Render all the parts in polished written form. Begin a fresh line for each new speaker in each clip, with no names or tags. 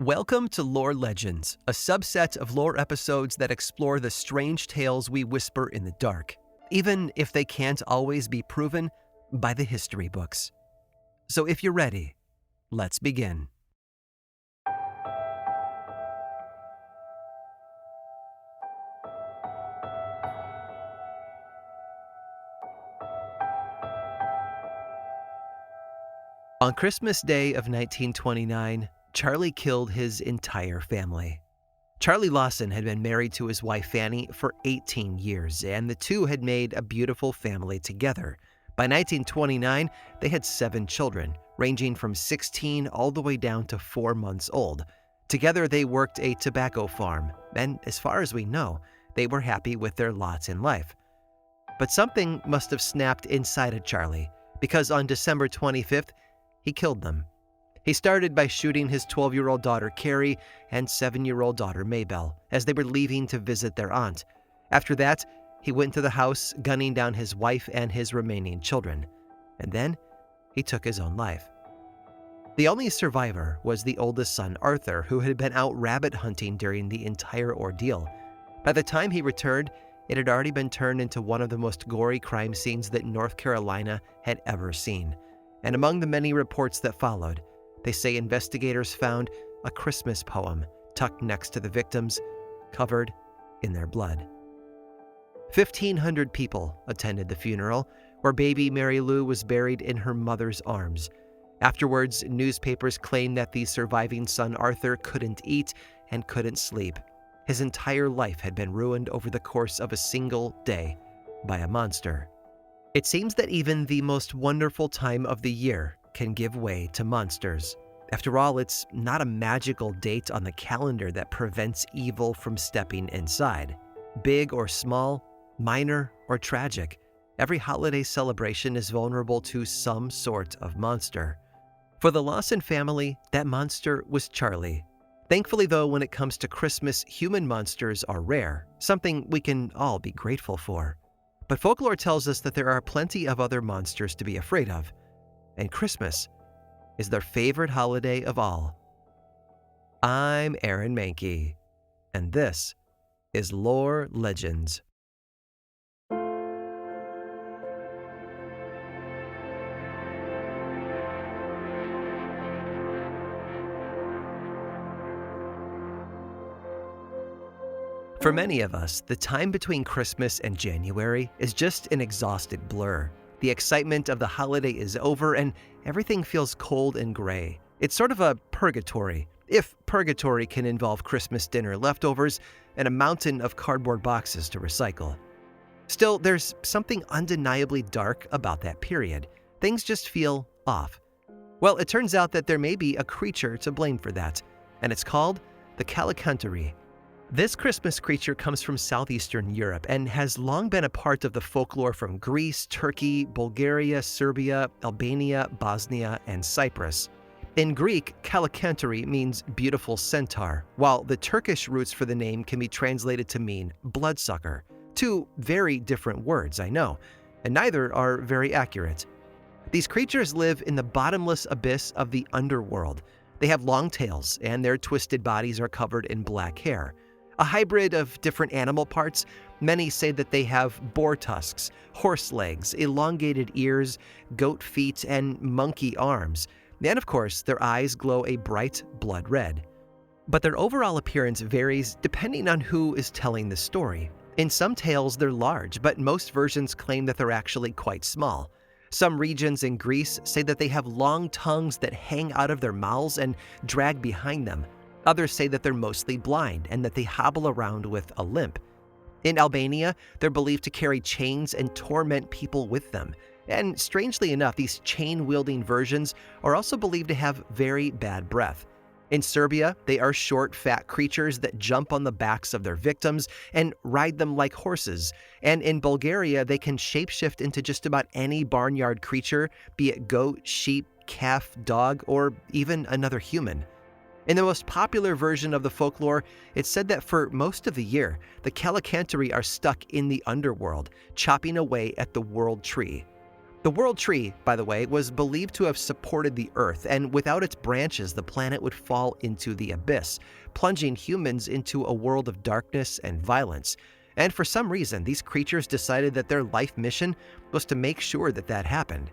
Welcome to Lore Legends, a subset of lore episodes that explore the strange tales we whisper in the dark, even if they can't always be proven by the history books. So if you're ready, let's begin. On Christmas Day of 1929, Charlie killed his entire family. Charlie Lawson had been married to his wife Fanny for 18 years, and the two had made a beautiful family together. By 1929, they had 7 children, ranging from 16 all the way down to 4 months old. Together, they worked a tobacco farm, and as far as we know, they were happy with their lots in life. But something must have snapped inside of Charlie, because on December 25th, he killed them. He started by shooting his 12-year-old daughter Carrie and 7-year-old daughter Maybelle as they were leaving to visit their aunt. After that, he went to the house, gunning down his wife and his remaining children. And then, he took his own life. The only survivor was the oldest son, Arthur, who had been out rabbit hunting during the entire ordeal. By the time he returned, it had already been turned into one of the most gory crime scenes that North Carolina had ever seen. And among the many reports that followed, they say investigators found a Christmas poem tucked next to the victims, covered in their blood. 1,500 people attended the funeral, where baby Mary Lou was buried in her mother's arms. Afterwards, newspapers claimed that the surviving son Arthur couldn't eat and couldn't sleep. His entire life had been ruined over the course of a single day by a monster. It seems that even the most wonderful time of the year can give way to monsters. After all, it's not a magical date on the calendar that prevents evil from stepping inside. Big or small, minor or tragic, every holiday celebration is vulnerable to some sort of monster. For the Lawson family, that monster was Charlie. Thankfully, though, when it comes to Christmas, human monsters are rare, something we can all be grateful for. But folklore tells us that there are plenty of other monsters to be afraid of, and Christmas is their favorite holiday of all. I'm Aaron Mahnke, and this is Lore Legends. For many of us, the time between Christmas and January is just an exhausted blur. The excitement of the holiday is over and everything feels cold and gray. It's sort of a purgatory, if purgatory can involve Christmas dinner leftovers and a mountain of cardboard boxes to recycle. Still, there's something undeniably dark about that period. Things just feel off. Well, it turns out that there may be a creature to blame for that, and it's called the Calicantary. This Christmas creature comes from southeastern Europe and has long been a part of the folklore from Greece, Turkey, Bulgaria, Serbia, Albania, Bosnia, and Cyprus. In Greek, Calicantary means beautiful centaur, while the Turkish roots for the name can be translated to mean bloodsucker. Two very different words, I know, and neither are very accurate. These creatures live in the bottomless abyss of the underworld. They have long tails, and their twisted bodies are covered in black hair. A hybrid of different animal parts, many say that they have boar tusks, horse legs, elongated ears, goat feet, and monkey arms. And of course, their eyes glow a bright blood red. But their overall appearance varies depending on who is telling the story. In some tales, they're large, but most versions claim that they're actually quite small. Some regions in Greece say that they have long tongues that hang out of their mouths and drag behind them. Others say that they're mostly blind and that they hobble around with a limp. In Albania, they're believed to carry chains and torment people with them. And strangely enough, these chain-wielding versions are also believed to have very bad breath. In Serbia, they are short, fat creatures that jump on the backs of their victims and ride them like horses. And in Bulgaria, they can shapeshift into just about any barnyard creature, be it goat, sheep, calf, dog, or even another human. In the most popular version of the folklore, it's said that for most of the year, the Calicantary are stuck in the underworld, chopping away at the world tree. The World Tree, by the way, was believed to have supported the Earth, and without its branches, the planet would fall into the abyss, plunging humans into a world of darkness and violence. And for some reason, these creatures decided that their life mission was to make sure that that happened.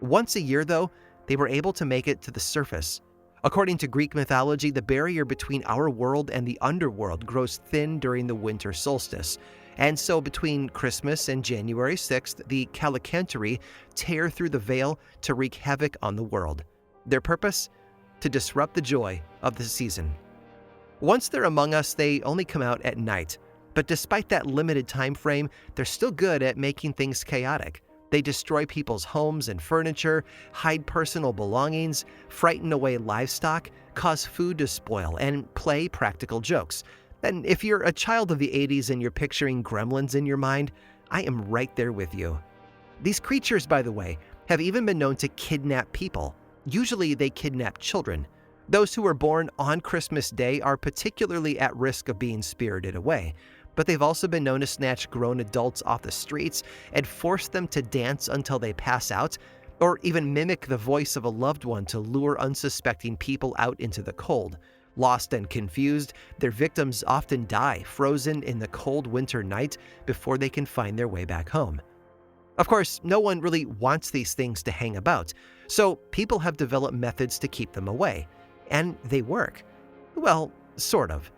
Once a year, though, they were able to make it to the surface. According to Greek mythology, the barrier between our world and the underworld grows thin during the winter solstice. And so between Christmas and January 6th, the Calicanteri tear through the veil to wreak havoc on the world. Their purpose? To disrupt the joy of the season. Once they're among us, they only come out at night. But despite that limited time frame, they're still good at making things chaotic. They destroy people's homes and furniture, hide personal belongings, frighten away livestock, cause food to spoil, and play practical jokes. And if you're a child of the 80s and you're picturing gremlins in your mind, I am right there with you. These creatures, by the way, have even been known to kidnap people. Usually they kidnap children. Those who were born on Christmas Day are particularly at risk of being spirited away. But they've also been known to snatch grown adults off the streets and force them to dance until they pass out, or even mimic the voice of a loved one to lure unsuspecting people out into the cold. Lost and confused, their victims often die, frozen in the cold winter night before they can find their way back home. Of course, no one really wants these things to hang about, so people have developed methods to keep them away. And they work. Well, sort of.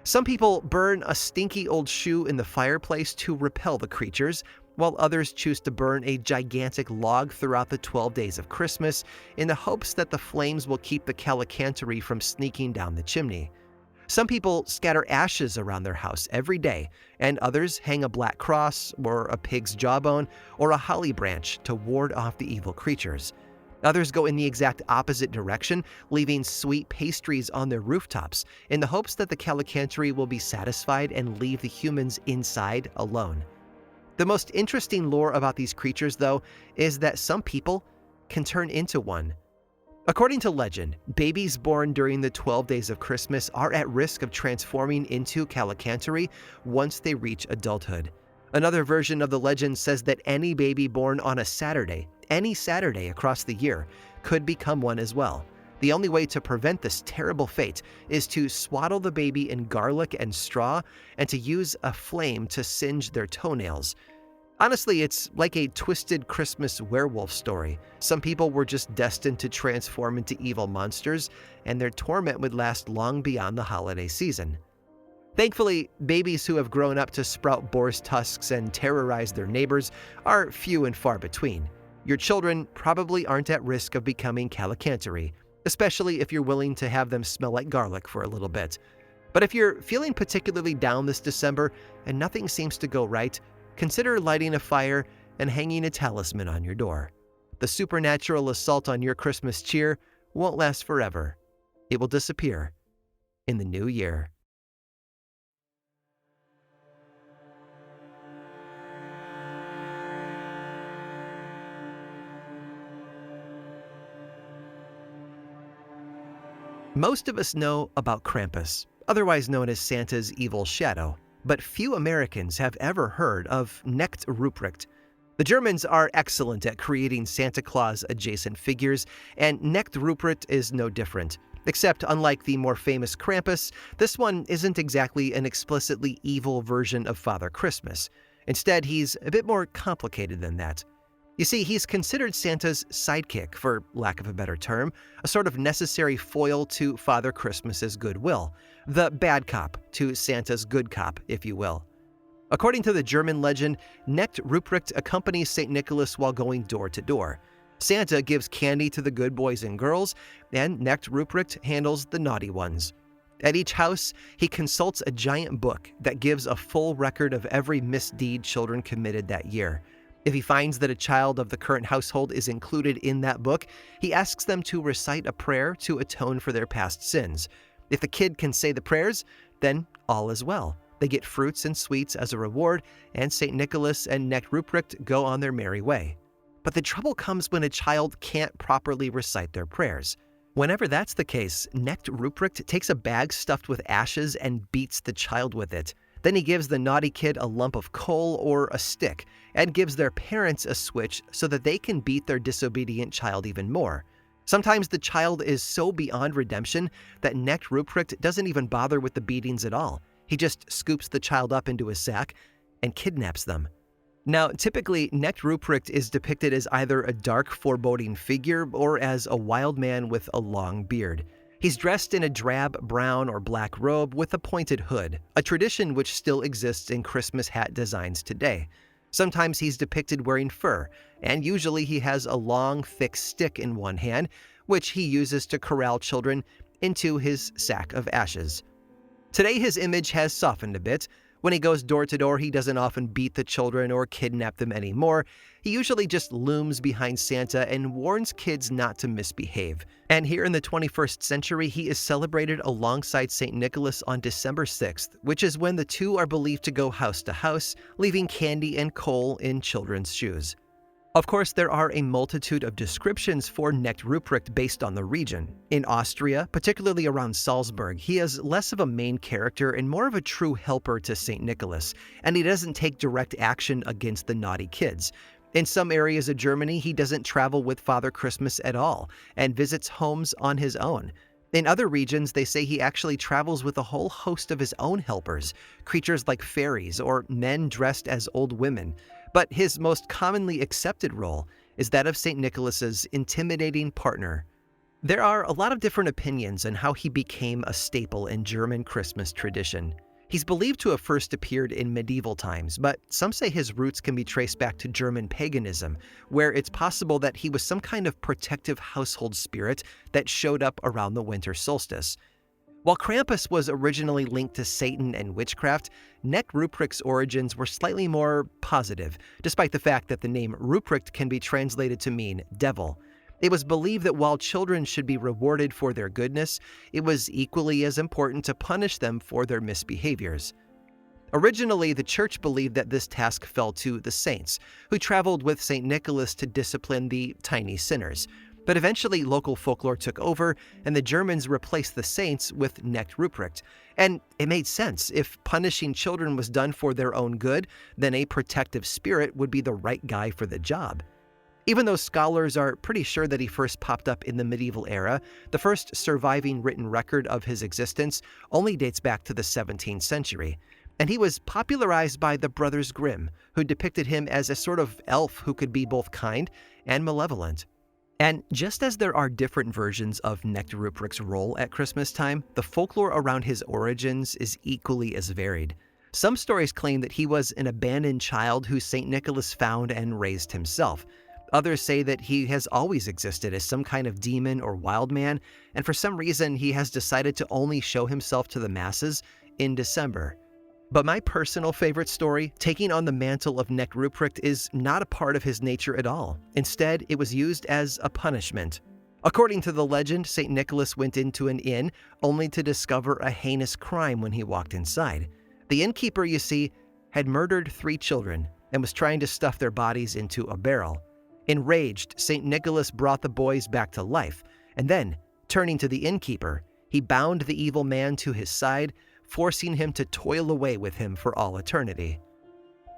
Some people burn a stinky old shoe in the fireplace to repel the creatures, while others choose to burn a gigantic log throughout the 12 days of Christmas in the hopes that the flames will keep the Calicanteri from sneaking down the chimney. Some people scatter ashes around their house every day, and others hang a black cross, or a pig's jawbone, or a holly branch to ward off the evil creatures. Others go in the exact opposite direction, leaving sweet pastries on their rooftops in the hopes that the Calicanteri will be satisfied and leave the humans inside alone. The most interesting lore about these creatures, though, is that some people can turn into one. According to legend, babies born during the 12 days of Christmas are at risk of transforming into Calicanteri once they reach adulthood. Another version of the legend says that any baby born on any Saturday across the year, could become one as well. The only way to prevent this terrible fate is to swaddle the baby in garlic and straw and to use a flame to singe their toenails. Honestly, it's like a twisted Christmas werewolf story. Some people were just destined to transform into evil monsters, and their torment would last long beyond the holiday season. Thankfully, babies who have grown up to sprout boar's tusks and terrorize their neighbors are few and far between. Your children probably aren't at risk of becoming Calicanteri, especially if you're willing to have them smell like garlic for a little bit. But if you're feeling particularly down this December and nothing seems to go right, consider lighting a fire and hanging a talisman on your door. The supernatural assault on your Christmas cheer won't last forever. It will disappear in the new year. Most of us know about Krampus, otherwise known as Santa's evil shadow, but few Americans have ever heard of Knecht Ruprecht. The Germans are excellent at creating Santa Claus-adjacent figures, and Knecht Ruprecht is no different. Except, unlike the more famous Krampus, this one isn't exactly an explicitly evil version of Father Christmas. Instead, he's a bit more complicated than that. You see, he's considered Santa's sidekick, for lack of a better term, a sort of necessary foil to Father Christmas's goodwill, the bad cop to Santa's good cop, if you will. According to the German legend, Knecht Ruprecht accompanies St. Nicholas while going door to door. Santa gives candy to the good boys and girls, and Knecht Ruprecht handles the naughty ones. At each house, he consults a giant book that gives a full record of every misdeed children committed that year. If he finds that a child of the current household is included in that book, he asks them to recite a prayer to atone for their past sins. If the kid can say the prayers, then all is well. They get fruits and sweets as a reward, and St. Nicholas and Knecht Ruprecht go on their merry way. But the trouble comes when a child can't properly recite their prayers. Whenever that's the case, Knecht Ruprecht takes a bag stuffed with ashes and beats the child with it. Then he gives the naughty kid a lump of coal or a stick and gives their parents a switch so that they can beat their disobedient child even more. Sometimes the child is so beyond redemption that Knecht Ruprecht doesn't even bother with the beatings at all. He just scoops the child up into his sack and kidnaps them. Now, typically, Knecht Ruprecht is depicted as either a dark, foreboding figure or as a wild man with a long beard. He's dressed in a drab brown or black robe with a pointed hood, a tradition which still exists in Christmas hat designs today. Sometimes he's depicted wearing fur, and usually he has a long, thick stick in one hand, which he uses to corral children into his sack of ashes. Today, his image has softened a bit. When he goes door to door, he doesn't often beat the children or kidnap them anymore. He usually just looms behind Santa and warns kids not to misbehave. And here in the 21st century, he is celebrated alongside St. Nicholas on December 6th, which is when the two are believed to go house to house, leaving candy and coal in children's shoes. Of course, there are a multitude of descriptions for Knecht Ruprecht based on the region. In Austria, particularly around Salzburg, he is less of a main character and more of a true helper to St. Nicholas, and he doesn't take direct action against the naughty kids. In some areas of Germany, he doesn't travel with Father Christmas at all and visits homes on his own. In other regions, they say he actually travels with a whole host of his own helpers, creatures like fairies or men dressed as old women. But his most commonly accepted role is that of St. Nicholas's intimidating partner. There are a lot of different opinions on how he became a staple in German Christmas tradition. He's believed to have first appeared in medieval times, but some say his roots can be traced back to German paganism, where it's possible that he was some kind of protective household spirit that showed up around the winter solstice. While Krampus was originally linked to Satan and witchcraft, Knecht Ruprecht's origins were slightly more positive, despite the fact that the name Ruprecht can be translated to mean devil. It was believed that while children should be rewarded for their goodness, it was equally as important to punish them for their misbehaviors. Originally, the church believed that this task fell to the saints, who traveled with St. Nicholas to discipline the tiny sinners. But eventually, local folklore took over, and the Germans replaced the saints with Knecht Ruprecht. And it made sense. If punishing children was done for their own good, then a protective spirit would be the right guy for the job. Even though scholars are pretty sure that he first popped up in the medieval era, the first surviving written record of his existence only dates back to the 17th century. And he was popularized by the Brothers Grimm, who depicted him as a sort of elf who could be both kind and malevolent. And just as there are different versions of Knecht Ruprecht's role at Christmas time, the folklore around his origins is equally as varied. Some stories claim that he was an abandoned child who St. Nicholas found and raised himself. Others say that he has always existed as some kind of demon or wild man, and for some reason he has decided to only show himself to the masses in December. But my personal favorite story, taking on the mantle of Knecht Ruprecht, is not a part of his nature at all. Instead, it was used as a punishment. According to the legend, St. Nicholas went into an inn only to discover a heinous crime when he walked inside. The innkeeper, you see, had murdered 3 children and was trying to stuff their bodies into a barrel. Enraged, St. Nicholas brought the boys back to life, and then, turning to the innkeeper, he bound the evil man to his side, forcing him to toil away with him for all eternity.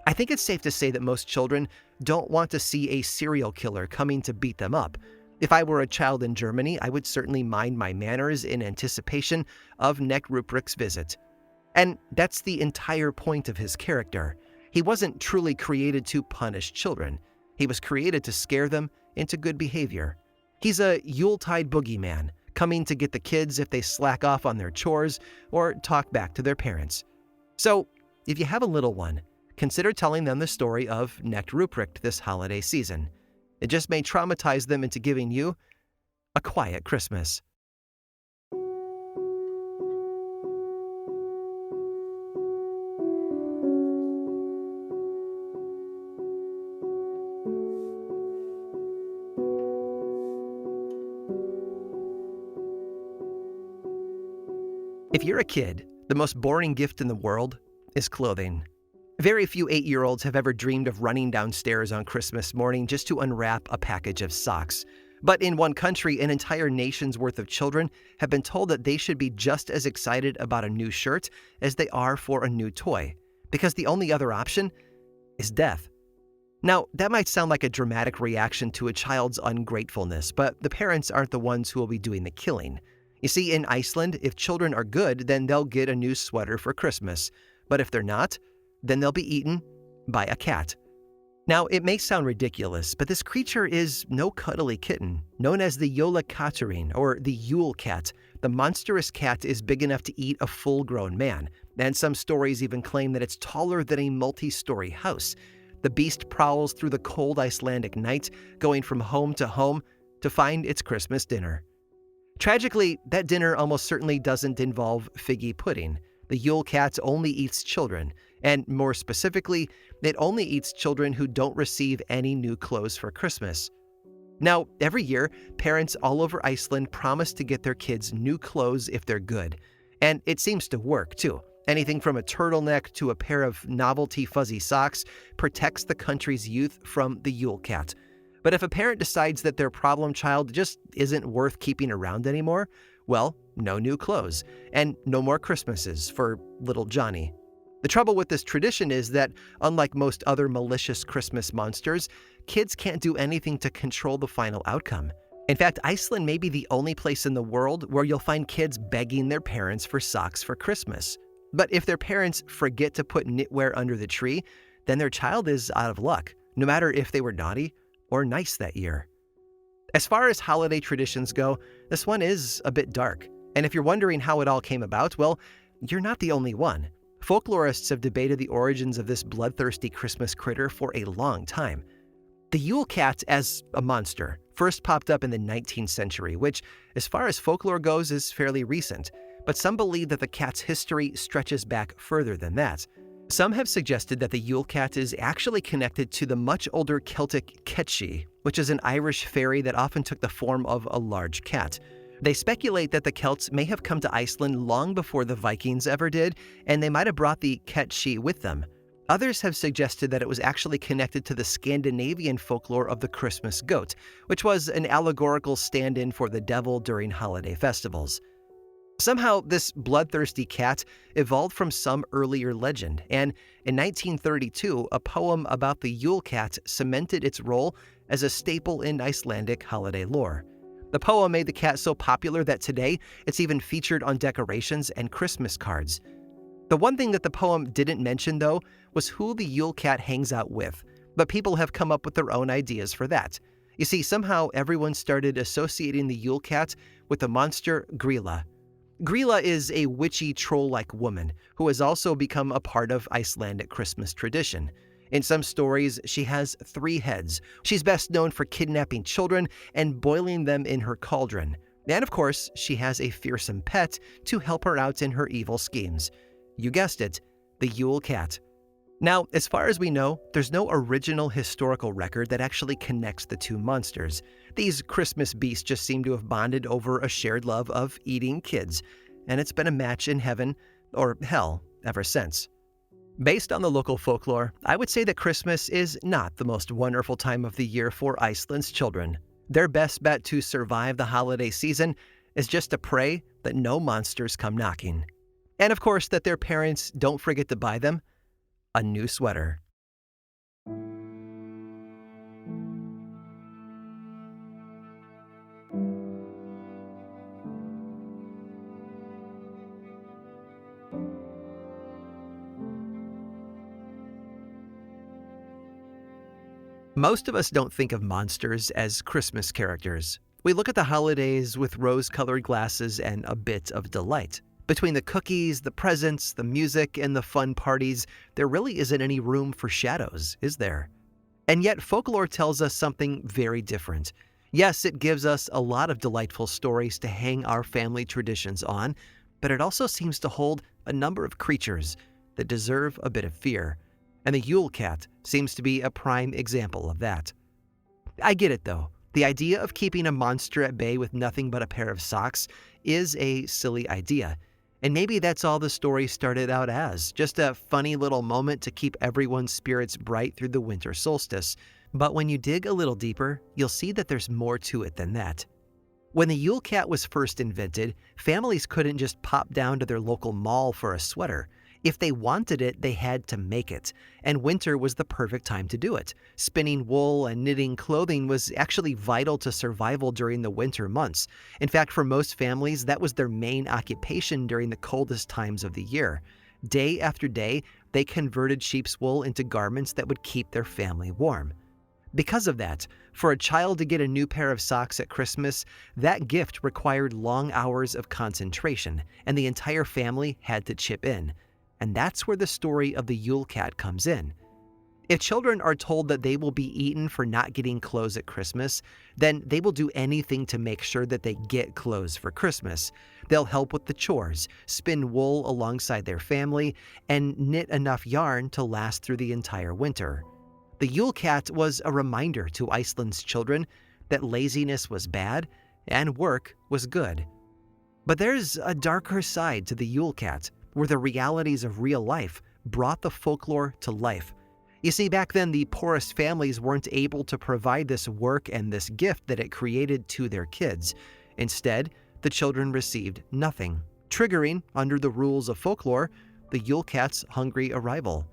I think it's safe to say that most children don't want to see a serial killer coming to beat them up. If I were a child in Germany, I would certainly mind my manners in anticipation of Knecht Ruprecht's visit. And that's the entire point of his character. He wasn't truly created to punish children. He was created to scare them into good behavior. He's a Yuletide boogeyman, coming to get the kids if they slack off on their chores or talk back to their parents. So, if you have a little one, consider telling them the story of Knecht Ruprecht this holiday season. It just may traumatize them into giving you a quiet Christmas. If you're a kid, the most boring gift in the world is clothing. Very few 8-year-olds have ever dreamed of running downstairs on Christmas morning just to unwrap a package of socks. But in one country, an entire nation's worth of children have been told that they should be just as excited about a new shirt as they are for a new toy, because the only other option is death. Now, that might sound like a dramatic reaction to a child's ungratefulness, but the parents aren't the ones who will be doing the killing. You see, in Iceland, if children are good, then they'll get a new sweater for Christmas. But if they're not, then they'll be eaten by a cat. Now, it may sound ridiculous, but this creature is no cuddly kitten. Known as the Yule or the Yule cat, the monstrous cat is big enough to eat a full-grown man, and some stories even claim that it's taller than a multi-story house. The beast prowls through the cold Icelandic night, going from home to find its Christmas dinner. Tragically, that dinner almost certainly doesn't involve figgy pudding. The Yule cat only eats children, and more specifically, it only eats children who don't receive any new clothes for Christmas. Now, every year, parents all over Iceland promise to get their kids new clothes if they're good. And it seems to work, too. Anything from a turtleneck to a pair of novelty fuzzy socks protects the country's youth from the Yule cat. But if a parent decides that their problem child just isn't worth keeping around anymore, well, no new clothes, and no more Christmases for little Johnny. The trouble with this tradition is that, unlike most other malicious Christmas monsters, kids can't do anything to control the final outcome. In fact, Iceland may be the only place in the world where you'll find kids begging their parents for socks for Christmas. But if their parents forget to put knitwear under the tree, then their child is out of luck, no matter if they were naughty or nice that year. As far as holiday traditions go, this one is a bit dark. And if you're wondering how it all came about, well, you're not the only one. Folklorists have debated the origins of this bloodthirsty Christmas critter for a long time. The Yule cat as a monster first popped up in the 19th century, which, as far as folklore goes, is fairly recent. But some believe that the cat's history stretches back further than that. Some have suggested that the Yule cat is actually connected to the much older Celtic Ketchi, which is an Irish fairy that often took the form of a large cat. They speculate that the Celts may have come to Iceland long before the Vikings ever did, and they might have brought the Ketchi with them. Others have suggested that it was actually connected to the Scandinavian folklore of the Christmas goat, which was an allegorical stand-in for the devil during holiday festivals. Somehow, this bloodthirsty cat evolved from some earlier legend, and in 1932, a poem about the Yule cat cemented its role as a staple in Icelandic holiday lore. The poem made the cat so popular that today it's even featured on decorations and Christmas cards. The one thing that the poem didn't mention, though, was who the Yule cat hangs out with, but people have come up with their own ideas for that. You see, somehow everyone started associating the Yule cat with the monster Grýla. Grýla is a witchy troll-like woman who has also become a part of Icelandic Christmas tradition. In some stories, she has 3 heads. She's best known for kidnapping children and boiling them in her cauldron. And of course, she has a fearsome pet to help her out in her evil schemes. You guessed it, the Yule cat. Now, as far as we know, there's no original historical record that actually connects the two monsters. These Christmas beasts just seem to have bonded over a shared love of eating kids, and it's been a match in heaven, or hell, ever since. Based on the local folklore, I would say that Christmas is not the most wonderful time of the year for Iceland's children. Their best bet to survive the holiday season is just to pray that no monsters come knocking. And of course, that their parents don't forget to buy them a new sweater. Most of us don't think of monsters as Christmas characters. We look at the holidays with rose-colored glasses and a bit of delight. Between the cookies, the presents, the music, and the fun parties, there really isn't any room for shadows, is there? And yet folklore tells us something very different. Yes, it gives us a lot of delightful stories to hang our family traditions on, but it also seems to hold a number of creatures that deserve a bit of fear. And the Yule cat seems to be a prime example of that. I get it though. The idea of keeping a monster at bay with nothing but a pair of socks is a silly idea. And maybe that's all the story started out as, just a funny little moment to keep everyone's spirits bright through the winter solstice. But when you dig a little deeper, you'll see that there's more to it than that. When the Yule Cat was first invented, families couldn't just pop down to their local mall for a sweater. If they wanted it, they had to make it, and winter was the perfect time to do it. Spinning wool and knitting clothing was actually vital to survival during the winter months. In fact, for most families, that was their main occupation during the coldest times of the year. Day after day, they converted sheep's wool into garments that would keep their family warm. Because of that, for a child to get a new pair of socks at Christmas, that gift required long hours of concentration, and the entire family had to chip in. And that's where the story of the Yule Cat comes in. If children are told that they will be eaten for not getting clothes at Christmas, then they will do anything to make sure that they get clothes for Christmas. They'll help with the chores, spin wool alongside their family, and knit enough yarn to last through the entire winter. The Yule Cat was a reminder to Iceland's children that laziness was bad and work was good. But there's a darker side to the Yule Cat, where the realities of real life brought the folklore to life. You see, back then, the poorest families weren't able to provide this work and this gift that it created to their kids. Instead, the children received nothing, triggering, under the rules of folklore, the Yule Cat's hungry arrival.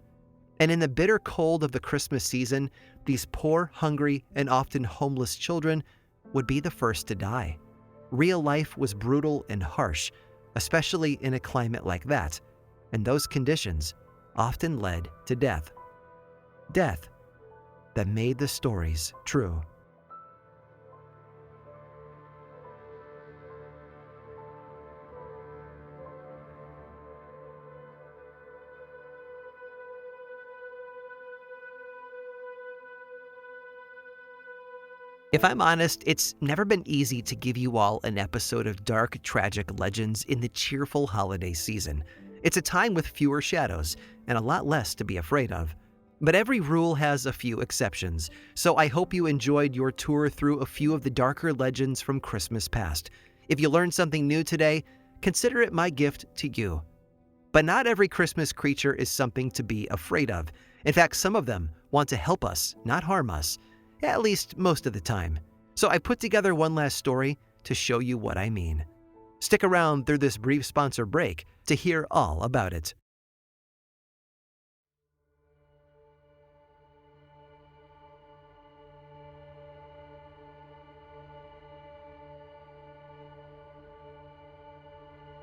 And in the bitter cold of the Christmas season, these poor, hungry, and often homeless children would be the first to die. Real life was brutal and harsh, especially in a climate like that, and those conditions often led to death. Death that made the stories true. If I'm honest, it's never been easy to give you all an episode of dark, tragic legends in the cheerful holiday season. It's a time with fewer shadows and a lot less to be afraid of. But every rule has a few exceptions, so I hope you enjoyed your tour through a few of the darker legends from Christmas past. If you learned something new today, consider it my gift to you. But not every Christmas creature is something to be afraid of. In fact, some of them want to help us, not harm us. At least most of the time. So I put together one last story to show you what I mean. Stick around through this brief sponsor break to hear all about it.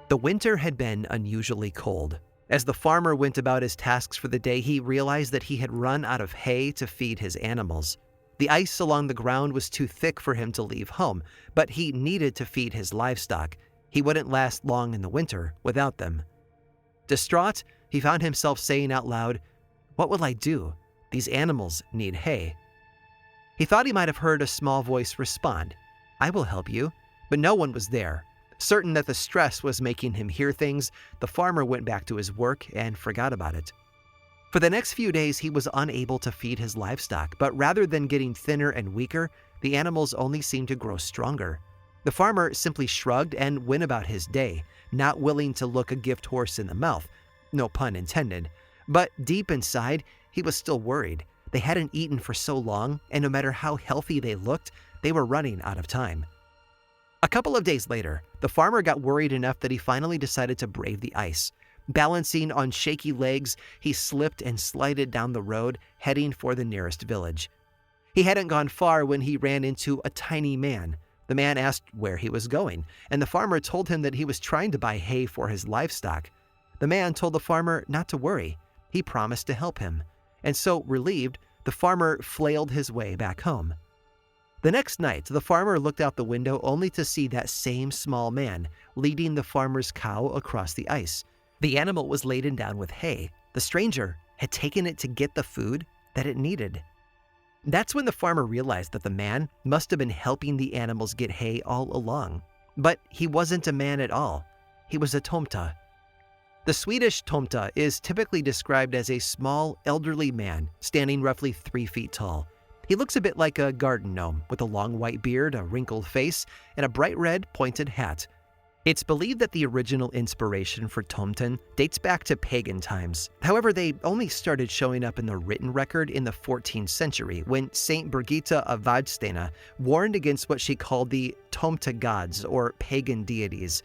The winter had been unusually cold. As the farmer went about his tasks for the day, he realized that he had run out of hay to feed his animals. The ice along the ground was too thick for him to leave home, but he needed to feed his livestock. He wouldn't last long in the winter without them. Distraught, he found himself saying out loud, "What will I do? These animals need hay." He thought he might have heard a small voice respond, "I will help you," but no one was there. Certain that the stress was making him hear things, the farmer went back to his work and forgot about it. For the next few days, he was unable to feed his livestock, but rather than getting thinner and weaker, the animals only seemed to grow stronger. The farmer simply shrugged and went about his day, not willing to look a gift horse in the mouth. No pun intended. But deep inside, he was still worried. They hadn't eaten for so long, and no matter how healthy they looked, they were running out of time. A couple of days later, the farmer got worried enough that he finally decided to brave the ice. Balancing on shaky legs, he slipped and slided down the road, heading for the nearest village. He hadn't gone far when he ran into a tiny man. The man asked where he was going, and the farmer told him that he was trying to buy hay for his livestock. The man told the farmer not to worry. He promised to help him. And so, relieved, the farmer flailed his way back home. The next night, the farmer looked out the window only to see that same small man leading the farmer's cow across the ice. The animal was laden down with hay. The stranger had taken it to get the food that it needed. That's when the farmer realized that the man must have been helping the animals get hay all along. But he wasn't a man at all. He was a tomta. The Swedish tomta is typically described as a small, elderly man standing roughly 3 feet tall. He looks a bit like a garden gnome with a long white beard, a wrinkled face, and a bright red pointed hat. It's believed that the original inspiration for Tomten dates back to pagan times. However, they only started showing up in the written record in the 14th century when Saint Birgitta of Vadstena warned against what she called the Tomte gods, or pagan deities.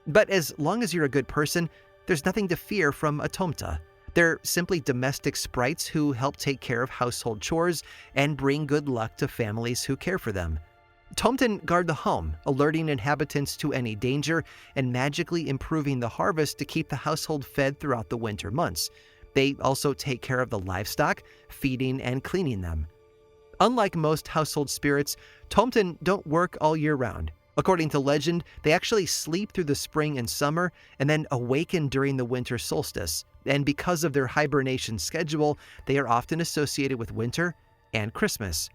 But as long as you're a good person, there's nothing to fear from a Tomte. They're simply domestic sprites who help take care of household chores and bring good luck to families who care for them. Tomten guard the home, alerting inhabitants to any danger and magically improving the harvest to keep the household fed throughout the winter months. They also take care of the livestock, feeding and cleaning them. Unlike most household spirits, Tomten don't work all year round. According to legend, they actually sleep through the spring and summer and then awaken during the winter solstice. And because of their hibernation schedule, they are often associated with winter and Christmas.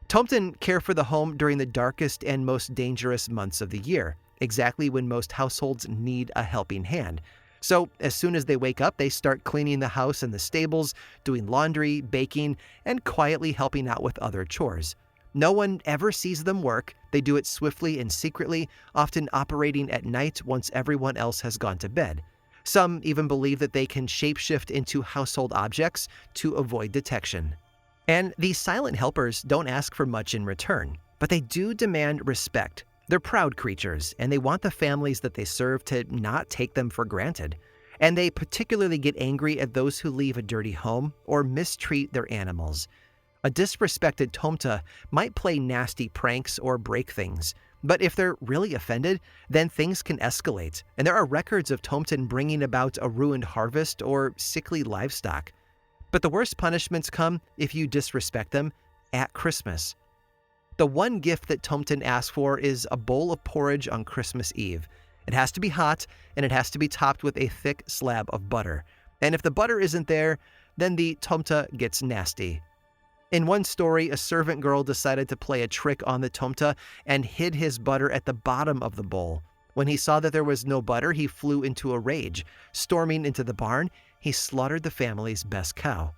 Tomten care for the home during the darkest and most dangerous months of the year, exactly when most households need a helping hand. So as soon as they wake up, they start cleaning the house and the stables, doing laundry, baking, and quietly helping out with other chores. No one ever sees them work. They do it swiftly and secretly, often operating at night once everyone else has gone to bed. Some even believe that they can shapeshift into household objects to avoid detection. And these silent helpers don't ask for much in return, but they do demand respect. They're proud creatures, and they want the families that they serve to not take them for granted. And they particularly get angry at those who leave a dirty home or mistreat their animals. A disrespected Tomte might play nasty pranks or break things, but if they're really offended, then things can escalate, and there are records of Tomten bringing about a ruined harvest or sickly livestock. But the worst punishments come if you disrespect them at Christmas. The one gift that Tomten asks for is a bowl of porridge on Christmas Eve. It has to be hot, and it has to be topped with a thick slab of butter. And if the butter isn't there, then the Tomte gets nasty. In one story, a servant girl decided to play a trick on the Tomte and hid his butter at the bottom of the bowl. When he saw that there was no butter, he flew into a rage. Storming into the barn, he slaughtered the family's best cow.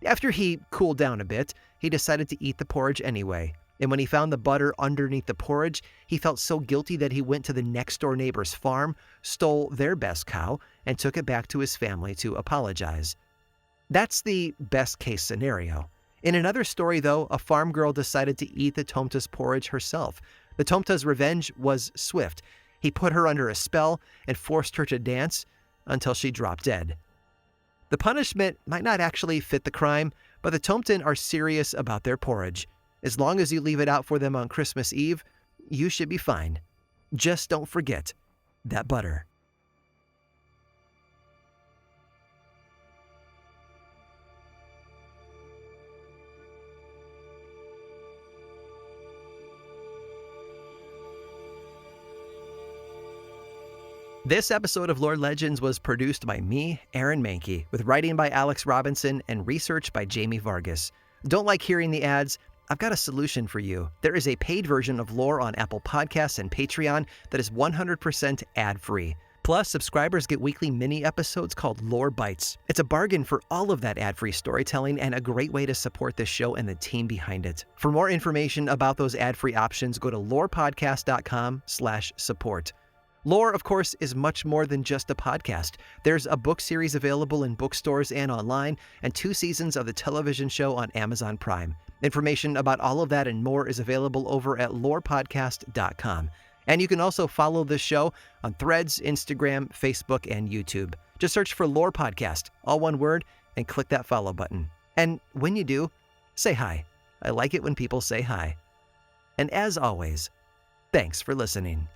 After he cooled down a bit, he decided to eat the porridge anyway. And when he found the butter underneath the porridge, he felt so guilty that he went to the next-door neighbor's farm, stole their best cow, and took it back to his family to apologize. That's the best-case scenario. In another story, though, a farm girl decided to eat the Tomte's porridge herself. The Tomte's revenge was swift. He put her under a spell and forced her to dance until she dropped dead. The punishment might not actually fit the crime, but the Tomten are serious about their porridge. As long as you leave it out for them on Christmas Eve, you should be fine. Just don't forget that butter. This episode of Lore Legends was produced by me, Aaron Mahnke, with writing by Alex Robinson and research by Jamie Vargas. Don't like hearing the ads? I've got a solution for you. There is a paid version of Lore on Apple Podcasts and Patreon that is 100% ad-free. Plus, subscribers get weekly mini episodes called Lore Bites. It's a bargain for all of that ad-free storytelling and a great way to support the show and the team behind it. For more information about those ad-free options, go to lorepodcast.com/support. Lore, of course, is much more than just a podcast. There's a book series available in bookstores and online, and 2 seasons of the television show on Amazon Prime. Information about all of that and more is available over at lorepodcast.com. And you can also follow this show on Threads, Instagram, Facebook, and YouTube. Just search for Lore Podcast, all one word, and click that follow button. And when you do, say hi. I like it when people say hi. And as always, thanks for listening.